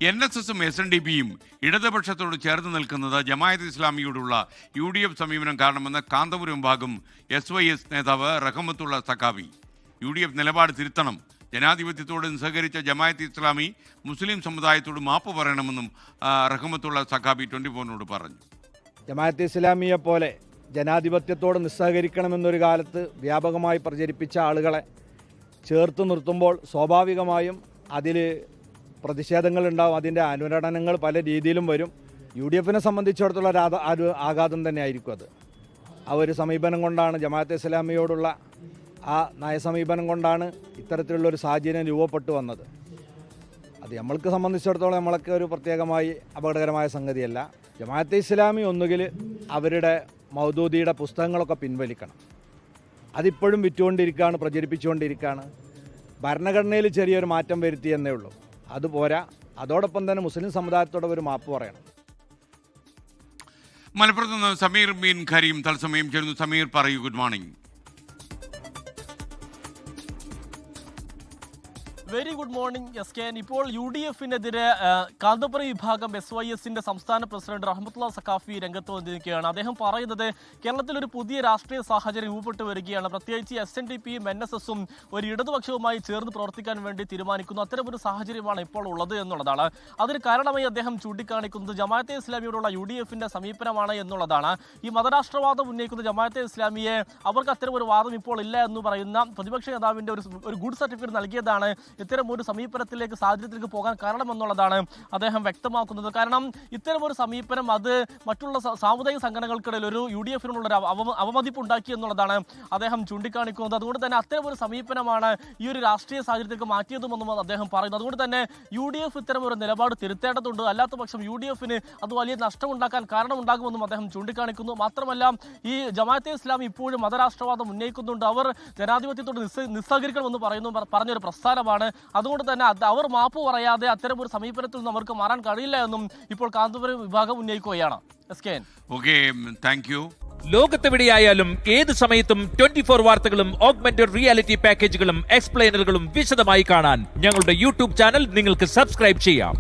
NSSും SNDPയും ഇടതുപക്ഷത്തോട് ചേർന്ന് നിൽക്കുന്നത് ജമാഅത്ത് ഇസ്ലാമിയോടുള്ള UDF സമീപനം കാരണമെന്ന് കാന്തപുരം ഭാഗം SYS നേതാവ് റഹ്മത്തുള്ള സഖാഫി. UDF നിലപാട് തിരുത്തണം, ജനാധിപത്യത്തോട് സഹകരിച്ച ജമാഅത്ത് ഇസ്ലാമി മുസ്ലിം സമുദായത്തോട് മാപ്പ് പറയണമെന്നും റഹ്മത്തുള്ള സഖാഫി 24-നോട് പറഞ്ഞു. ജമാഅത്ത് ഇസ്ലാമിയെ പോലെ ജനാധിപത്യത്തോട് നിസ്സഹകരിക്കണമെന്നൊരു കാലത്ത് വ്യാപകമായി പ്രചരിപ്പിച്ച ആളുകളെ ചേർത്ത് നിർത്തുമ്പോൾ സ്വാഭാവികമായും അതിൽ പ്രതിഷേധങ്ങളുണ്ടാവും, അതിൻ്റെ അനുരണനങ്ങൾ പല രീതിയിലും വരും. UDFനെ സംബന്ധിച്ചിടത്തോളം ഒരു ആഘാതം തന്നെയായിരിക്കും അത്. ആ ഒരു സമീപനം കൊണ്ടാണ്, ജമാഅത്തെ ഇസ്ലാമിയോടുള്ള ആ നയസമീപനം കൊണ്ടാണ് ഇത്തരത്തിലുള്ളൊരു സാഹചര്യം രൂപപ്പെട്ടു വന്നത്. അത് നമ്മൾക്ക് സംബന്ധിച്ചിടത്തോളം നമ്മളൊക്കെ ഒരു പ്രത്യേകമായി അപകടകരമായ സംഗതിയല്ല. ജമാഅത്തെ ഇസ്ലാമി ഒന്നുകിൽ അവരുടെ മൗദൂദിയുടെ പുസ്തകങ്ങളൊക്കെ പിൻവലിക്കണം. അതിപ്പോഴും വിറ്റുകൊണ്ടിരിക്കുകയാണ്, പ്രചരിപ്പിച്ചുകൊണ്ടിരിക്കുകയാണ്. ഭരണഘടനയിൽ ചെറിയൊരു മാറ്റം വരുത്തി എന്നേ ഉള്ളൂ, അതുപോരാ. അതോടൊപ്പം തന്നെ മുസ്ലിം സമുദായത്തോട് ഒരു മാപ്പ് പറയണം. മലപ്പുറത്ത് നിന്ന് സമീർ ബിൻ ഖരീം തത്സമയം ചേരുന്നു. സമീർ പറയൂ. Good morning. Very good morning SKN. ഇപ്പോൾ UDFനെതിരെ കാന്തപുരം വിഭാഗം SYSന്റെ സംസ്ഥാന പ്രസിഡന്റ് റഹ്മത്തുള്ള സഖാഫി രംഗത്ത് വന്നിരിക്കുകയാണ്. അദ്ദേഹം പറയുന്നത് കേരളത്തിൽ ഒരു പുതിയ രാഷ്ട്രീയ സാഹചര്യം രൂപപ്പെട്ടു വരികയാണ്. പ്രത്യേകിച്ച് SNDPയും NSSും ഒരു ഇടതുപക്ഷവുമായി ചേർന്ന് പ്രവർത്തിക്കാൻ വേണ്ടി തീരുമാനിക്കുന്നു. അത്തരമൊരു സാഹചര്യമാണ് ഇപ്പോൾ ഉള്ളത് എന്നുള്ളതാണ്. അതിന് കാരണമായി അദ്ദേഹം ചൂണ്ടിക്കാണിക്കുന്നത് ജമാഅത്തെ ഇസ്ലാമിയോടുള്ള UDFന്റെ സമീപനമാണ് എന്നുള്ളതാണ്. ഈ മതരാഷ്ട്രവാദം ഉന്നയിക്കുന്ന ജമാഅത്തെ ഇസ്ലാമിയെ അവർക്ക് അത്തരമൊരു വാദം ഇപ്പോൾ ഇല്ല എന്ന് പറയുന്ന പ്രതിപക്ഷ നേതാവിന്റെ ഒരു ഗുഡ് സർട്ടിഫിക്കറ്റ് നൽകിയതാണ് ഇത്തരം ഒരു സമീപനത്തിലേക്ക് സാഹചര്യത്തിലേക്ക് പോകാൻ കാരണമെന്നുള്ളതാണ് അദ്ദേഹം വ്യക്തമാക്കുന്നത്. കാരണം ഇത്തരം ഒരു സമീപനം അത് മറ്റുള്ള സാമുദായിക സംഘടനകൾക്കിടയിൽ ഒരു UDFനുള്ള ഒരു അവമതിപ്പ് ഉണ്ടാക്കി എന്നുള്ളതാണ് അദ്ദേഹം ചൂണ്ടിക്കാണിക്കുന്നത്. അതുകൊണ്ട് തന്നെ അത്തരം ഒരു സമീപനമാണ് ഈ ഒരു രാഷ്ട്രീയ സാഹചര്യത്തിലേക്ക് മാറ്റിയതുമെന്നും അദ്ദേഹം പറയുന്നു. അതുകൊണ്ട് തന്നെ UDF ഇത്തരം ഒരു നിലപാട് തിരുത്തേണ്ടതുണ്ട്. അല്ലാത്ത പക്ഷം UDFന് അത് വലിയ നഷ്ടമുണ്ടാക്കാൻ കാരണമുണ്ടാകുമെന്നും അദ്ദേഹം ചൂണ്ടിക്കാണിക്കുന്നു. മാത്രമല്ല, ഈ ജമാഅത്തെ ഇസ്ലാമി ഇപ്പോഴും മതരാഷ്ട്രവാദം ഉന്നയിക്കുന്നുണ്ട്. അവർ ജനാധിപത്യത്തോട് നിസ്സഹകരിക്കണമെന്ന് പറഞ്ഞൊരു പ്രസ്ഥാനമാണ്. അതുകൊണ്ട് തന്നെ അവർ മാപ്പ് പറയാതെ അത്തരം ഒരു സമീപനത്തിൽ നിന്ന് അവർക്ക് മാറാൻ കഴിയില്ല എന്നും ഇപ്പോൾ കാന്തപുരം വിഭാഗം ഉന്നയിക്കുകയാണ്. ലോകത്തെവിടെയായാലും ഏത് സമയത്തും 24 വാർത്തകളും ഓഗ്മെന്റഡ് റിയാലിറ്റി പാക്കേജുകളും എക്സ്പ്ലെയിനറുകളും വിശദമായി കാണാൻ ഞങ്ങളുടെ YouTube ചാനൽ നിങ്ങൾക്ക് സബ്സ്ക്രൈബ് ചെയ്യാം.